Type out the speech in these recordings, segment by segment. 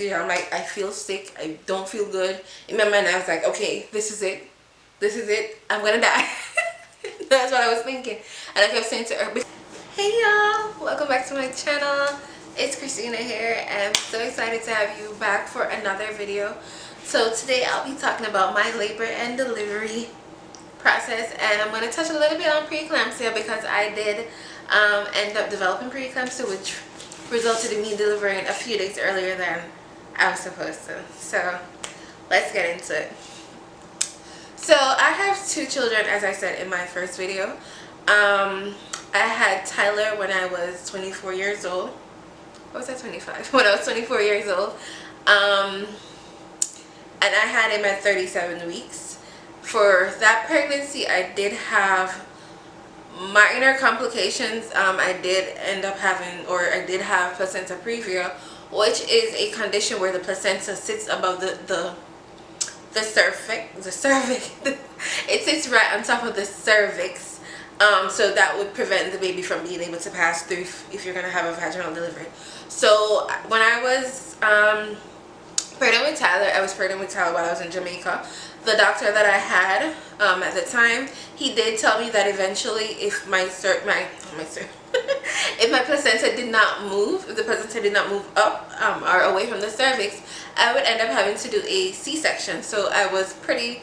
I'm like, I feel sick, I don't feel good. In my mind I was like, okay, this is it, I'm gonna die. That's what I was thinking. And I kept saying to her, hey y'all, welcome back to my channel. It's Christina here, and I'm so excited to have you back for another video. So today I'll be talking about my labor and delivery process, and I'm going to touch a little bit on preeclampsia because I did end up developing preeclampsia, which resulted in me delivering a few days earlier than I was supposed to. So let's get into it. So I have two children, as I said in my first video. I had Tyler when I was 24 years old. What was I, 25? When I was 24 years old. And I had him at 37 weeks. For that pregnancy, I did have minor complications. I did end up having, or I did have placenta previa, which is a condition where the placenta sits above the cervix. It sits right on top of the cervix. So that would prevent the baby from being able to pass through if you're going to have a vaginal delivery. So when I was pregnant with Tyler, I was pregnant with Tyler while I was in Jamaica. The doctor that I had at the time, he did tell me that eventually if my if my placenta did not move, if the placenta did not move up or away from the cervix, I would end up having to do a C-section. So I was pretty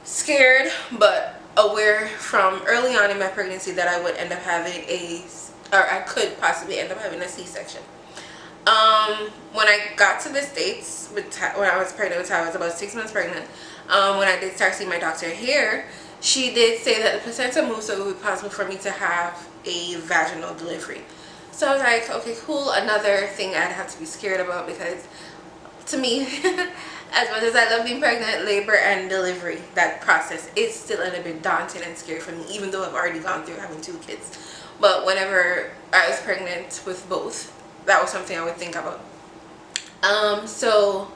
scared but aware from early on in my pregnancy that I would end up having I could possibly end up having a C-section. When I got to the States when I was pregnant with Tyler, I was about 6 months pregnant. When I did start seeing my doctor here, she did say that the placenta moved, so it would be possible for me to have a vaginal delivery. So I was like, okay, cool. Another thing I'd have to be scared about, because to me, as much as I love being pregnant, labor and delivery, that process is still a little bit daunting and scary for me, even though I've already gone through having 2 kids. But whenever I was pregnant with both, that was something I would think about. So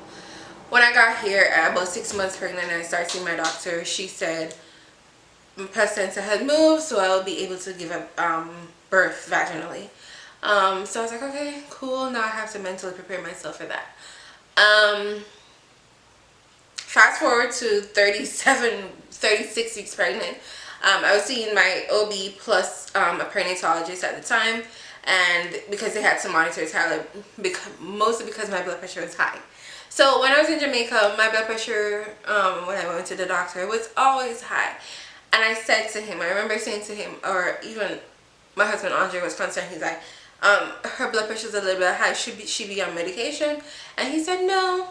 when I got here at about 6 months pregnant and I started seeing my doctor, she said my placenta had moved, so I would be able to give a birth vaginally. So I was like, okay, cool. Now I have to mentally prepare myself for that. Fast forward to 36 weeks pregnant. I was seeing my OB plus a perinatologist at the time, and because they had to monitor Tyler, mostly because my blood pressure was high. So when I was in Jamaica, my blood pressure, when I went to the doctor, was always high. And I said to him, I remember saying to him, or even my husband Andre was concerned, he's like, her blood pressure is a little bit high, should she be on medication? And he said, no,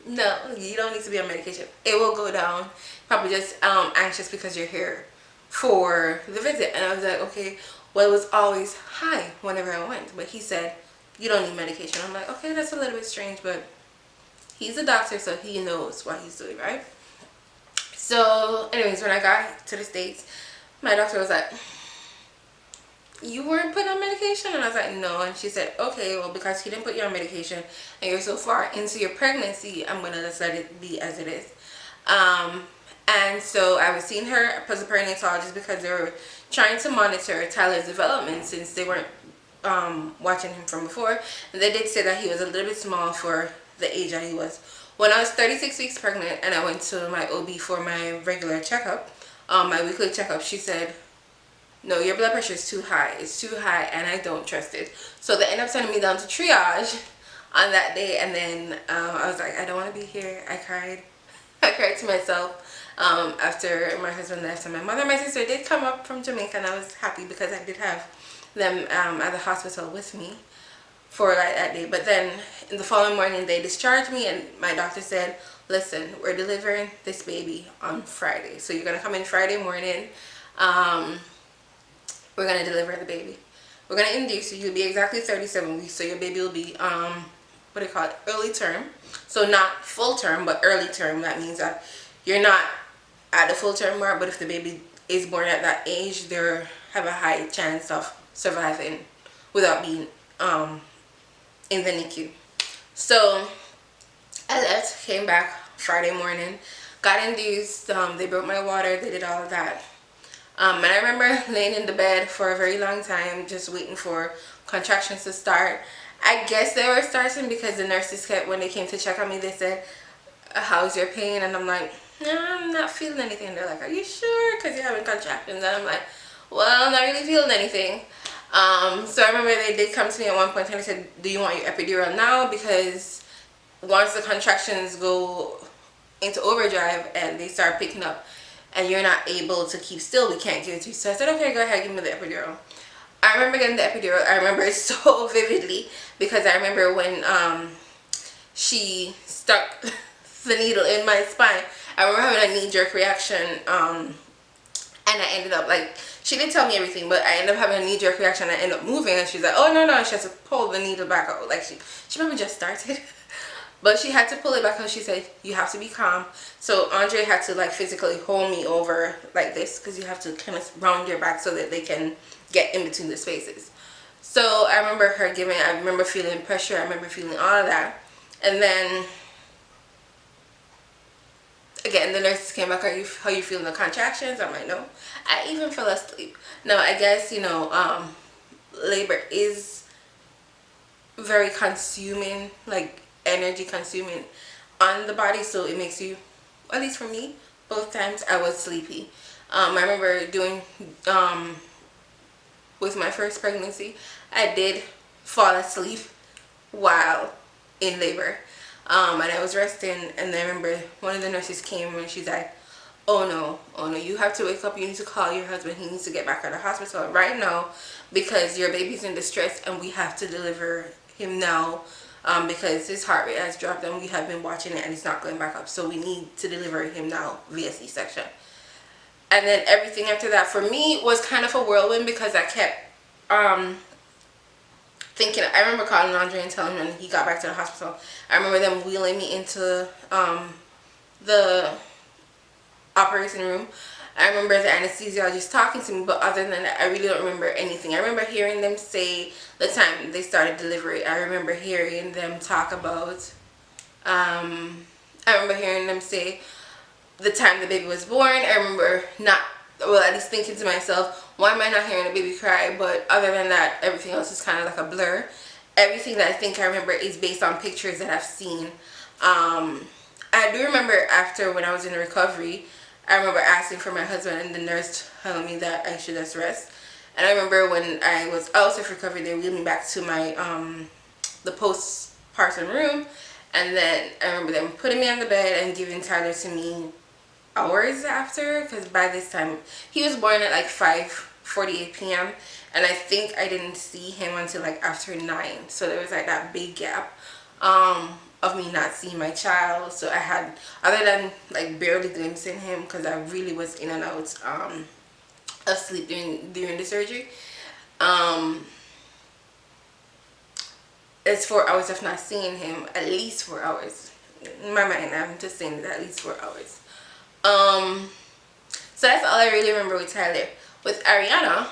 you don't need to be on medication. It will go down. Probably just anxious because you're here for the visit. And I was like, okay, well, it was always high whenever I went. But he said, you don't need medication. I'm like, okay, that's a little bit strange, but he's a doctor, so he knows what he's doing, right? So anyways, when I got to the States, my doctor was like, you weren't put on medication? And I was like, no. And she said, okay, well, because he didn't put you on medication and you're so far into your pregnancy, I'm going to just let it be as it is. And so I was seeing her plus a perinatologist because they were trying to monitor Tyler's development since they weren't watching him from before. And they did say that he was a little bit small for the age that he was. When I was 36 weeks pregnant and I went to my OB for my regular checkup, my weekly checkup, she said, no, your blood pressure is too high. It's too high and I don't trust it. So they ended up sending me down to triage on that day. And then I was like, I don't want to be here. I cried. I cried to myself after my husband left. And my mother and my sister did come up from Jamaica, and I was happy because I did have them at the hospital with me for that day. But then in the following morning they discharged me, and my doctor said, listen, we're delivering this baby on Friday. So you're going to come in Friday morning. We're going to deliver the baby. We're going to induce you. You'll be exactly 37 weeks. So your baby will be, what do you call it? Early term. So not full term, but early term. That means that you're not at the full term mark, but if the baby is born at that age, they have a high chance of surviving without being in the NICU. So I left, came back Friday morning, got induced, they broke my water, they did all of that. And I remember laying in the bed for a very long time just waiting for contractions to start. I guess they were starting because the nurses kept, when they came to check on me, they said, how's your pain? And I'm like, no, I'm not feeling anything. They're like, are you sure? Because you're having contractions. And I'm like, well, I'm not really feeling anything. So I remember they did come to me at one point and they said, do you want your epidural now? Because once the contractions go into overdrive and they start picking up and you're not able to keep still, we can't give it to you. So I said, okay, go ahead, give me the epidural. I remember getting the epidural. I remember it so vividly because I remember when she stuck the needle in my spine. I remember having a knee-jerk reaction, and I ended up, like, she didn't tell me everything, but I ended up having a knee-jerk reaction. I ended up moving, and she's like, oh, no, no, she has to pull the needle back out. Like, she probably just started. But she had to pull it back out. She said, you have to be calm. So Andre had to, like, physically hold me over like this because you have to kind of round your back so that they can get in between the spaces. So I remember her giving, I remember feeling pressure. I remember feeling all of that. And then again, the nurses came back, how you feeling the contractions? I'm like, no. I even fell asleep. No, I guess, you know, labor is very consuming, like energy consuming on the body. So it makes you, at least for me, both times I was sleepy. I remember doing, with my first pregnancy, I did fall asleep while in labor. And I was resting, and I remember one of the nurses came and she's like, oh no, you have to wake up, you need to call your husband, he needs to get back out of the hospital right now because your baby's in distress and we have to deliver him now, because his heart rate has dropped and we have been watching it and it's not going back up, so we need to deliver him now via C-section. And then everything after that for me was kind of a whirlwind because I kept thinking. I remember calling Andre and telling him when he got back to the hospital. I remember them wheeling me into the operating room. I remember the anesthesiologist talking to me, but other than that, I really don't remember anything. I remember hearing them say the time they started delivery. I remember hearing them talk about, I remember hearing them say the time the baby was born. I remember not, well, at least thinking to myself, why am I not hearing a baby cry? But other than that, everything else is kind of like a blur. Everything that I think I remember is based on pictures that I've seen. I do remember after, when I was in recovery, I remember asking for my husband and the nurse telling me that I should just rest. And I remember when I was out of recovery, they wheeled me back to my the postpartum room, and then I remember them putting me on the bed and giving Tyler to me hours after, because by this time he was born at like 5:48 p.m. and I think I didn't see him until like after 9, so there was like that big gap of me not seeing my child. So I had, other than like barely glimpsing him because I really was in and out of sleep during the surgery, it's 4 hours of not seeing him, at least 4 hours. In my mind, I'm just saying that at least 4 hours. So that's all I really remember with Tyler. With Ariana,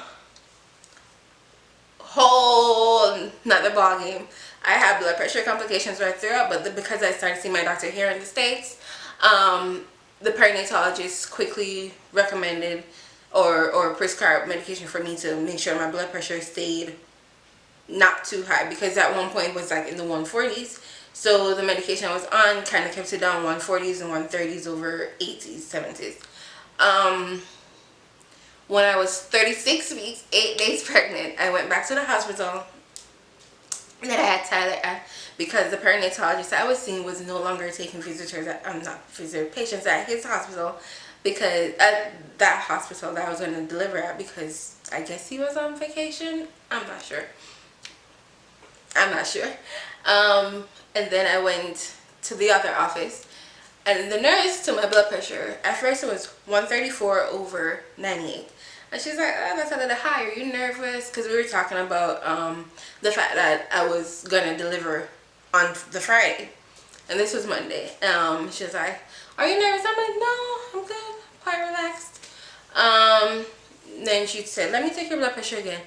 whole nother ball game. I had blood pressure complications right throughout, but because I started seeing my doctor here in the States, the perinatologist quickly recommended or prescribed medication for me to make sure my blood pressure stayed not too high, because at one point it was like in the 140s. So the medication I was on kind of kept it down 140s and 130s over 80s, 70s. When I was 36 weeks, 8 days pregnant, I went back to the hospital that I had Tyler because the perinatologist I was seeing was no longer taking visitors patients at his hospital, because at that hospital that I was going to deliver at, because I guess he was on vacation. I'm not sure. And then I went to the other office, and the nurse took my blood pressure. At first it was 134 over 98. And she's like, oh, that's a little high. Are you nervous? Because we were talking about the fact that I was going to deliver on the Friday. And this was Monday. She was like, are you nervous? I'm like, no, I'm good. Quite relaxed. Then she said, let me take your blood pressure again.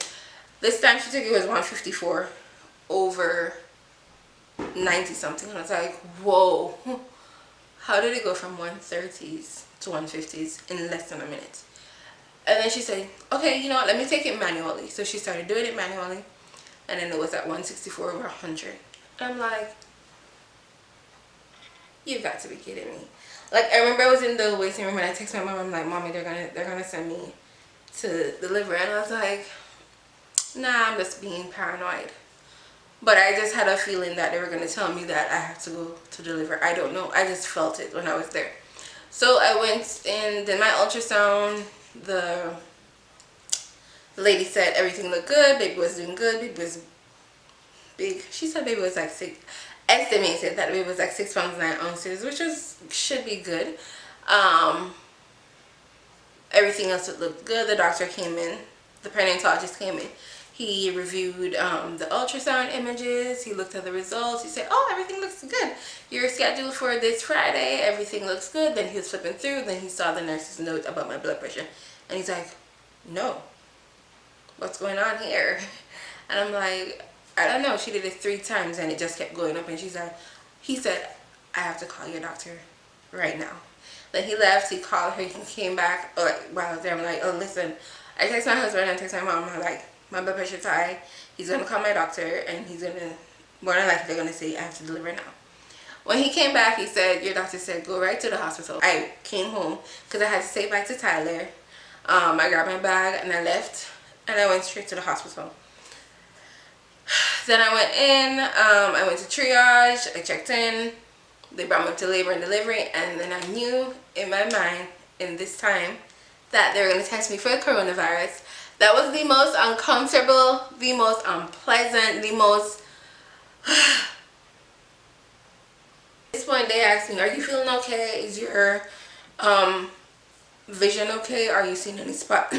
This time she took it was 154 over 90 something. And I was like, whoa. How did it go from 130s to 150s in less than a minute? And then she said, okay, you know what, let me take it manually. So she started doing it manually. and then it was at 164 over 100. I'm like, you got to be kidding me. Like, I remember I was in the waiting room and I texted my mom. I'm like, Mommy, they're gonna send me to deliver, and I was like, nah, I'm just being paranoid. But I just had a feeling that they were gonna tell me that I have to go to deliver. I don't know. I just felt it when I was there. So I went and did my ultrasound. The lady said everything looked good. Baby was doing good. Baby was big. She said baby was like estimated that baby was like 6 pounds 9 ounces, which should be good. Everything else looked good. The doctor came in. The perinatologist came in. He reviewed the ultrasound images. He looked at the results. He said, oh, everything looks good. You're scheduled for this Friday. Everything looks good. Then he was flipping through. Then he saw the nurse's note about my blood pressure. And he's like, no, what's going on here? And I'm like, I don't know. She did it 3 times and it just kept going up. And she's like, he said, I have to call your doctor right now. Then he left. He called her. He came back. While I was there, I'm like, oh, listen. I text my husband and text my mom. I'm like, my blood pressure's high. He's going to call my doctor and he's going to, more than likely, they're going to say I have to deliver now. When he came back, he said, your doctor said, go right to the hospital. I came home because I had to say bye to Tyler. I grabbed my bag and I left and I went straight to the hospital. Then I went in, I went to triage, I checked in. They brought me up to labor and delivery, and then I knew in my mind in this time that they were going to test me for the coronavirus. That was the most uncomfortable, the most unpleasant, the most... At this point they asked me, are you feeling okay? Is your vision okay? Are you seeing any spot?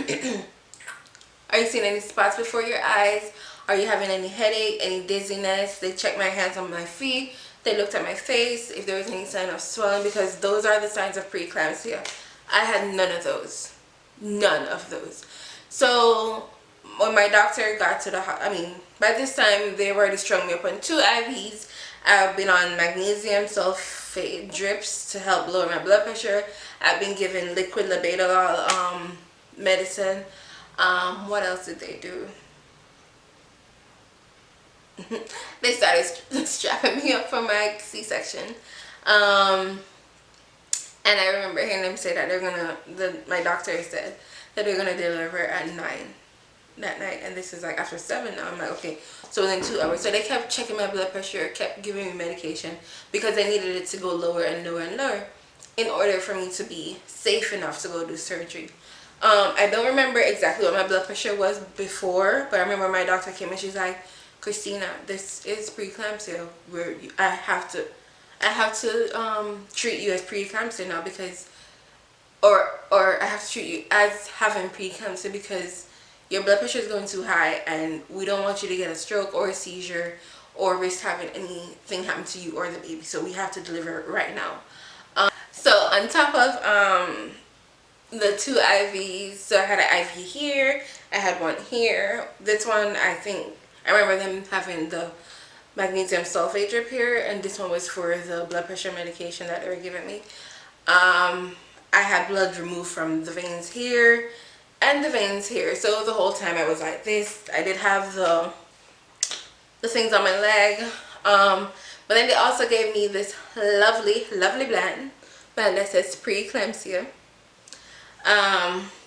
Are you seeing any spots before your eyes? Are you having any headache, any dizziness? They checked my hands on my feet. They looked at my face, if there was any sign of swelling, because those are the signs of preeclampsia. I had none of those. None of those. So when my doctor got to the by this time they already strung me up on 2 IVs. I've been on magnesium sulfate drips to help lower my blood pressure. I've been given liquid labetalol medicine. What else did they do? They started strapping me up for my C-section. And I remember hearing them say that they're gonna, my doctor said that they're gonna deliver at 9 that night, and this is like after 7 now. I'm like, okay, so within 2 hours. So they kept checking my blood pressure, kept giving me medication because they needed it to go lower and lower and lower in order for me to be safe enough to go do surgery. I don't remember exactly what my blood pressure was before, but I remember my doctor came and she's like, Christina, this is preeclampsia. I have to treat you as preeclampsia now because, or I have to treat you as having preeclampsia because your blood pressure is going too high and we don't want you to get a stroke or a seizure or risk having anything happen to you or the baby. So we have to deliver right now. So on top of the 2 IVs, so I had an IV here, I had one here. This one, I remember them having the magnesium sulfate drip here, and this one was for the blood pressure medication that they were giving me. I had blood removed from the veins here and the veins here, so the whole time I was like this. I did have the things on my leg, but then they also gave me this lovely band that says preeclampsia.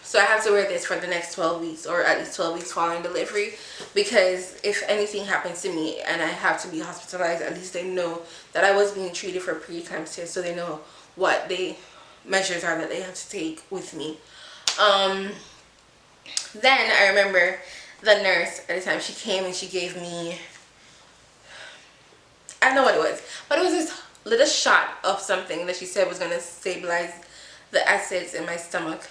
So I have to wear this for the next 12 weeks, or at least 12 weeks following delivery, because if anything happens to me and I have to be hospitalized, at least they know that I was being treated for preeclampsia, so they know what the measures are that they have to take with me. Then I remember the nurse at the time, she came and she gave me, I don't know what it was, but it was this little shot of something that she said was going to stabilize the acids in my stomach.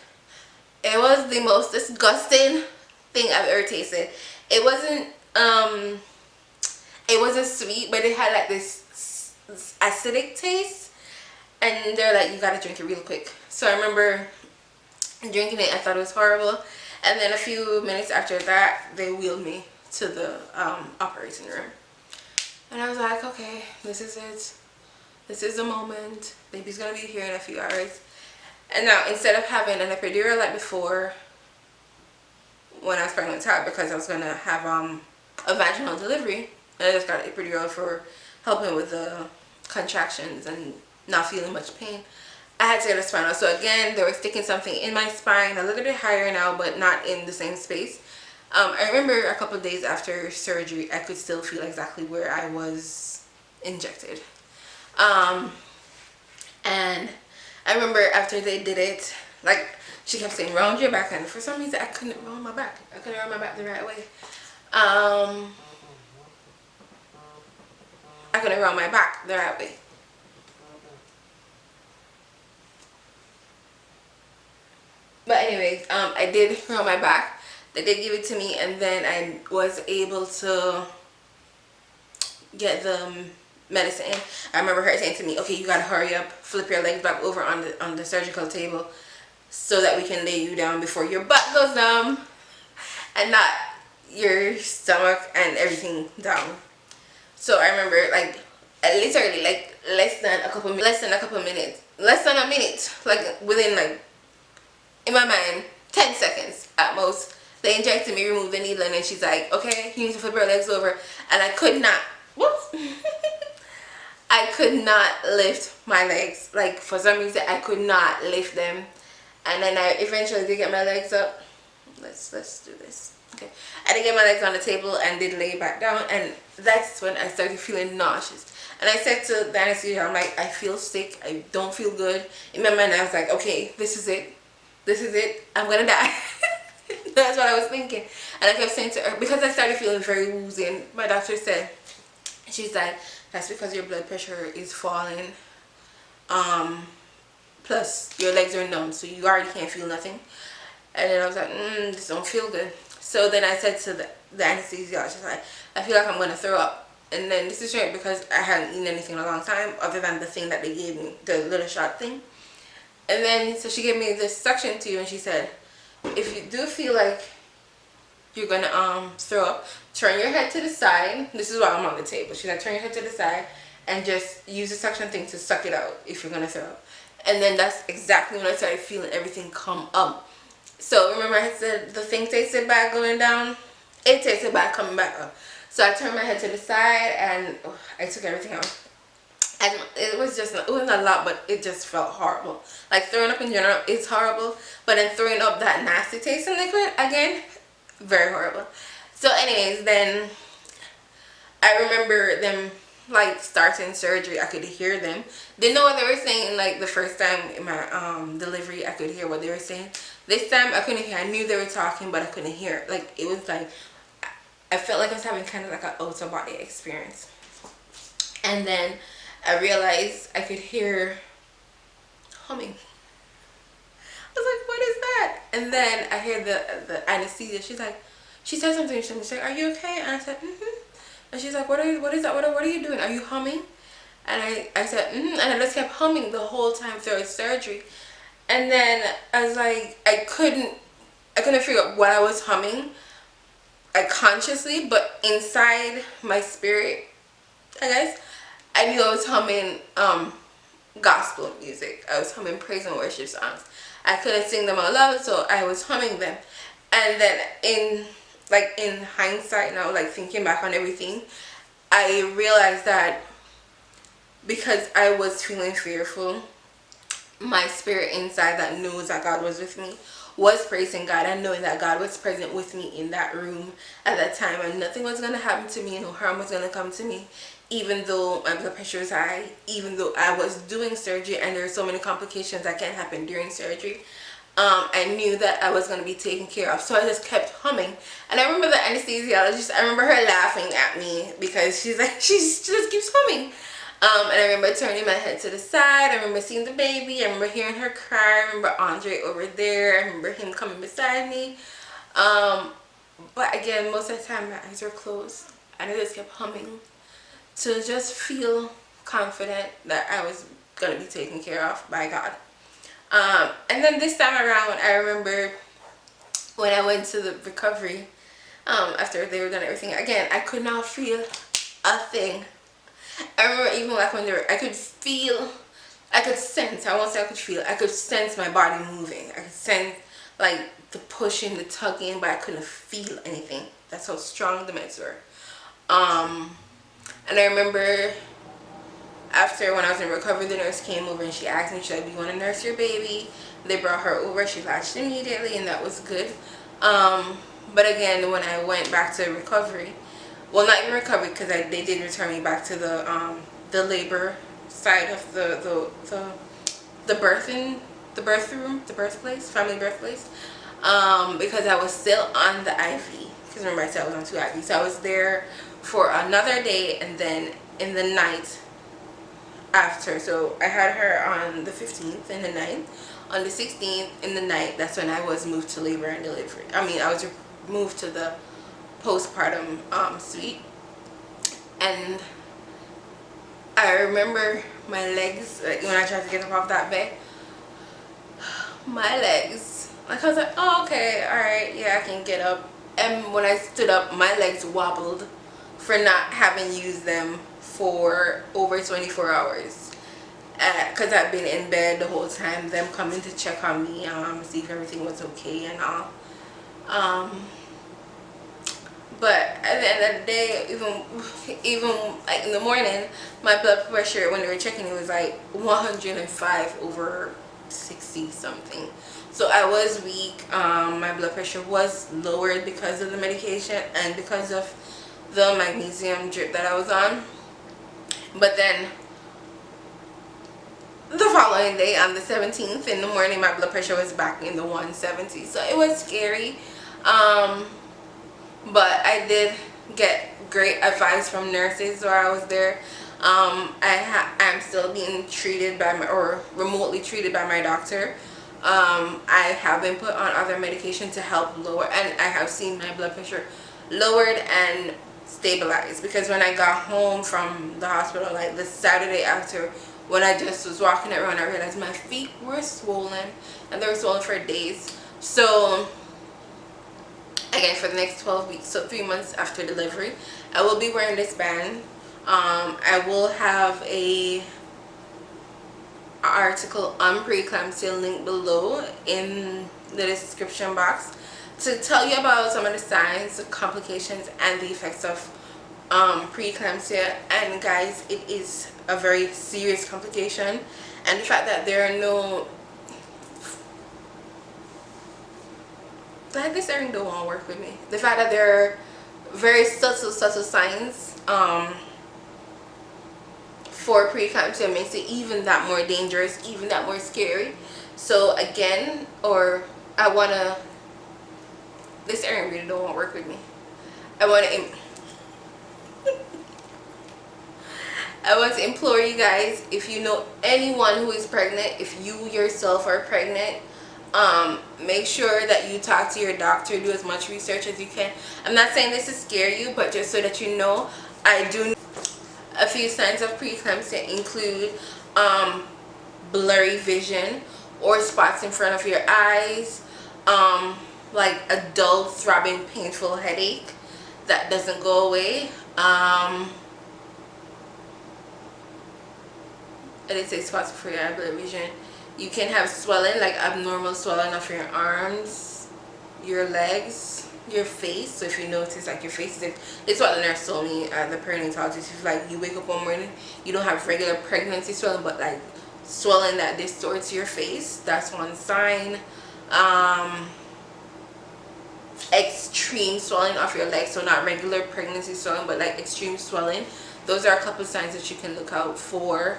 It was the most disgusting thing I've ever tasted. It wasn't sweet, but it had like this acidic taste, and they're like, you gotta drink it real quick. So I remember drinking it. I thought it was horrible, and then a few minutes after that they wheeled me to the operating room, and I was like, okay, this is it. This is the moment. Baby's gonna be here in a few hours. And now, instead of having an epidural like before when I was pregnant with Todd, because I was going to have a vaginal delivery, and I just got epidural for helping with the contractions and not feeling much pain. I had to get a spinal. So again, they were sticking something in my spine, a little bit higher now, but not in the same space. I remember a couple of days after surgery, I could still feel exactly where I was injected. And I remember after they did it, like, she kept saying, round your back, and for some reason, I couldn't round my back. I couldn't round my back the right way. I couldn't round my back the right way. But anyways, I did round my back. They did give it to me, and then I was able to get the medicine in. I remember her saying to me, okay, you gotta hurry up, flip your legs back over on the surgical table so that we can lay you down before your butt goes numb and not your stomach and everything down. So I remember, like, literally, like, less than a couple minutes, less than a minute, like within, like, in my mind, 10 seconds at most, they injected me, removed the needle, and then she's like, okay, you need to flip your legs over. And I could not, whoops, I could not lift my legs. Like, for some reason, I could not lift them. And then I eventually did get my legs up. Let's do this. Okay. I did get my legs on the table and did lay back down, and that's when I started feeling nauseous. And I said to the anesthesia, I'm like, I feel sick, I don't feel good. In my mind, I was like, okay, this is it. This is it. I'm gonna die. That's what I was thinking. And I kept saying to her, because I started feeling very woozy, and my doctor said, she's like, that's because your blood pressure is falling. Plus your legs are numb, so you already can't feel nothing. And then I was like, this don't feel good. So then I said to the anesthesiologist, like, I feel like I'm gonna throw up. And then this is right because I hadn't eaten anything in a long time other than the thing that they gave me, the little shot thing. And then so she gave me this suction tube, and she said, if you do feel like you're gonna throw up, turn your head to the side. This is while I'm on the table. She's like, turn your head to the side and just use the suction thing to suck it out if you're gonna throw up. And then that's exactly when I started feeling everything come up. So remember I said the thing tasted bad going down? It tasted bad coming back up. So I turned my head to the side and I took everything out. And it wasn't a lot, but it just felt horrible. Like, throwing up in general is horrible, but then throwing up that nasty tasting liquid, again, very horrible. So anyways, then I remember them, like, starting surgery. I could hear them. Didn't know what they were saying. Like, the first time in my delivery, I could hear what they were saying. This time I couldn't hear. I knew they were talking, but I couldn't hear. Like, it was like, I felt like I was having kind of like an out-of-body experience. And then I realized I could hear humming. I was like, what is that? And then I hear the anesthesia. She's like, she said something to me. She's like, are you okay? And I said, And she's like, what is that? What are you doing? Are you humming? And I said, And I just kept humming the whole time through surgery. And then I was like, I couldn't figure out what I was humming, like, consciously, but inside my spirit, I guess, I knew I was humming gospel music. I was humming praise and worship songs. I couldn't sing them out loud, so I was humming them. And then in hindsight now, like, thinking back on everything, I realized that because I was feeling fearful, my spirit inside that knows that God was with me was praising God and knowing that God was present with me in that room at that time, and nothing was going to happen to me, no harm was going to come to me, even though my blood pressure was high, even though I was doing surgery and there are so many complications that can happen during surgery. I knew that I was going to be taken care of, so I just kept humming. And I remember the anesthesiologist, I remember her laughing at me because she's like, she just keeps humming. And I remember turning my head to the side. I remember seeing the baby. I remember hearing her cry. I remember Andre over there. I remember him coming beside me. But again, most of the time my eyes were closed and I just kept humming to just feel confident that I was going to be taken care of by God. And then this time around, I remember when I went to the recovery, after they were done everything, again, I could not feel a thing. I remember even like when I could feel, I could sense, I won't say I could feel, I could sense my body moving. I could sense like the pushing, the tugging, but I couldn't feel anything. That's how strong the meds were. Um, and I remember after, when I was in recovery, the nurse came over and she asked me, she's like, do you want to nurse your baby? They brought her over. She latched immediately, and that was good. But again, when I went back to recovery, well, not even recovery, because they did return me back to the labor side of the birthing, the birth room, the birthplace, family birthplace, because I was still on the IV. Because remember, I said I was on 2 IVs. So I was there for another day, and then in the night after. So I had her on the 15th in the night. On the 16th in the night, that's when I was moved to labor and delivery. I mean, I was moved to the postpartum suite. And I remember my legs, like when I tried to get up off that bed, my legs, like I was like, oh, okay, all right, yeah, I can get up. And when I stood up, my legs wobbled for not having used them for over 24 hours. Because I've been in bed the whole time, them coming to check on me, see if everything was okay and all. But at the end of the day, even like in the morning, my blood pressure, when they were checking, it was like 105 over 60 something. So I was weak. My blood pressure was lowered because of the medication and because of the magnesium drip that I was on. But then the following day, on the 17th in the morning, my blood pressure was back in the 170. So it was scary. But I did get great advice from nurses while I was there. I'm still being treated by or remotely treated by my doctor. I have been put on other medication to help lower, and I have seen my blood pressure lowered and stabilized. Because when I got home from the hospital, like the Saturday after, when I just was walking around, I realized my feet were swollen, and they were swollen for days. So again, for the next 12 weeks, so 3 months after delivery, I will be wearing this band. I will have a article on pre-eclampsia link below in the description box to tell you about some of the signs, the complications, and the effects of pre-eclampsia. And guys, it is a very serious complication, and the fact that there are no, like, this earring don't want to work with me. The fact that there are very subtle signs for pre-eclampsia makes it even that more dangerous, even that more scary. So again, this earring really don't want to work with me. I want to implore you guys, if you know anyone who is pregnant, if you yourself are pregnant, make sure that you talk to your doctor, do as much research as you can. I'm not saying this to scare you, but just so that you know, I do. A few signs of preeclampsia include blurry vision or spots in front of your eyes, like a dull, throbbing, painful headache that doesn't go away. I didn't say spots for your eye, blurry vision. You can have swelling, like abnormal swelling of your arms, your legs, your face. So if you notice, like, your face is, it's what the nurse told me at the perinatologist. If like you wake up one morning, you don't have regular pregnancy swelling, but like swelling that distorts your face, that's one sign. Extreme swelling of your legs, so not regular pregnancy swelling, but like extreme swelling. Those are a couple of signs that you can look out for.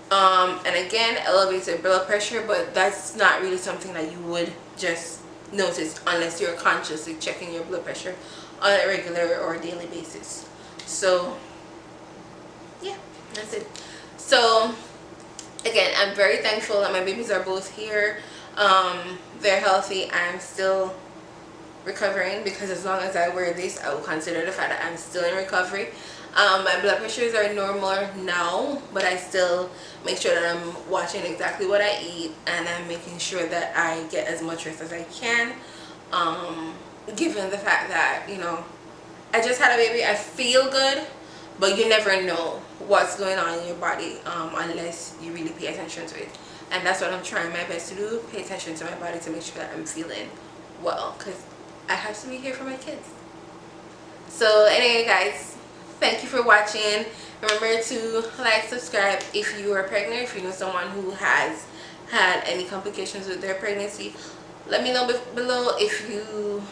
And again, elevated blood pressure, but that's not really something that you would just notice unless you're consciously checking your blood pressure on a regular or daily basis. So yeah, that's it. So again, I'm very thankful that my babies are both here. They're healthy. I'm still recovering, because as long as I wear this, I will consider the fact that I'm still in recovery. My blood pressures are normal now, but I still make sure that I'm watching exactly what I eat, and I'm making sure that I get as much rest as I can, given the fact that, you know, I just had a baby. I feel good, but you never know what's going on in your body unless you really pay attention to it. And that's what I'm trying my best to do, pay attention to my body to make sure that I'm feeling well, because I have to be here for my kids. So anyway, guys, thank you for watching. Remember to like, subscribe if you are pregnant. If you know someone who has had any complications with their pregnancy, let me know below. If you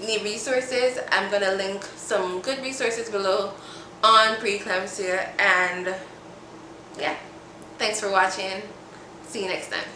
need resources, I'm gonna link some good resources below on preeclampsia. And yeah, thanks for watching. See you next time.